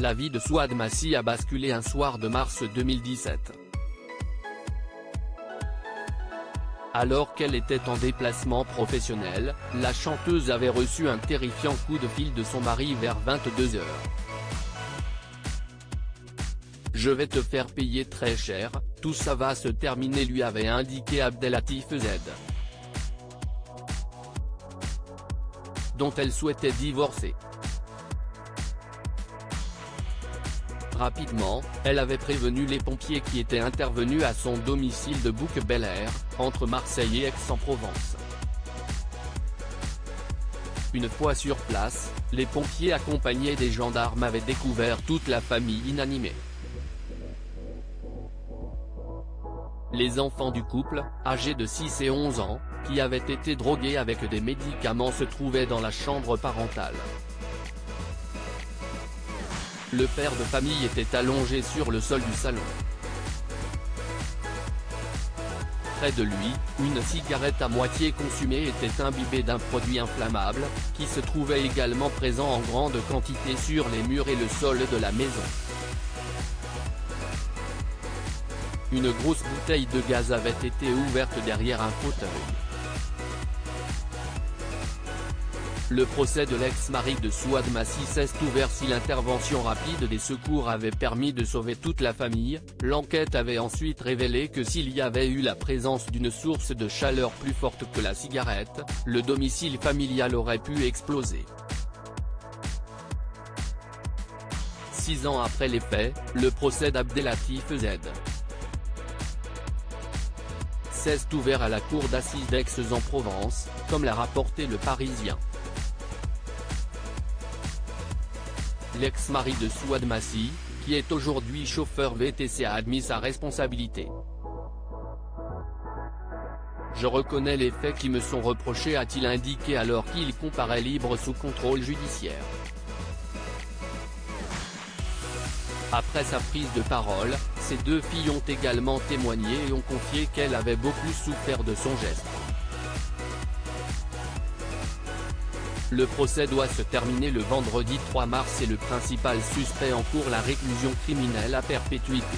la vie de Souad Massi a basculé un soir de mars 2017. Alors qu'elle était en déplacement professionnel, la chanteuse avait reçu un terrifiant coup de fil de son mari vers 22 h. « Je vais te faire payer très cher, tout ça va se terminer », lui avait indiqué Abdelatif Z, dont elle souhaitait divorcer. Rapidement, elle avait prévenu les pompiers qui étaient intervenus à son domicile de Bouc-Bel-Air, entre Marseille et Aix-en-Provence. Une fois sur place, les pompiers accompagnés des gendarmes avaient découvert toute la famille inanimée. Les enfants du couple, âgés de 6 et 11 ans, qui avaient été drogués avec des médicaments, se trouvaient dans la chambre parentale. Le père de famille était allongé sur le sol du salon. Près de lui, une cigarette à moitié consumée était imbibée d'un produit inflammable, qui se trouvait également présent en grande quantité sur les murs et le sol de la maison. Une grosse bouteille de gaz avait été ouverte derrière un fauteuil. Le procès de l'ex-mari de Souad Massi s'est ouvert. Si l'intervention rapide des secours avait permis de sauver toute la famille, l'enquête avait ensuite révélé que s'il y avait eu la présence d'une source de chaleur plus forte que la cigarette, le domicile familial aurait pu exploser. 6 ans après les faits, le procès d'Abdelatif Z s'est ouvert à la cour d'assises d'Aix-en-Provence, comme l'a rapporté Le Parisien. L'ex-mari de Souad Massi, qui est aujourd'hui chauffeur VTC, a admis sa responsabilité. « Je reconnais les faits qui me sont reprochés », a-t-il indiqué alors qu'il comparaît libre sous contrôle judiciaire. Après sa prise de parole, ses deux filles ont également témoigné et ont confié qu'elle avait beaucoup souffert de son geste. Le procès doit se terminer le vendredi 3 mars et le principal suspect encourt la réclusion criminelle à perpétuité.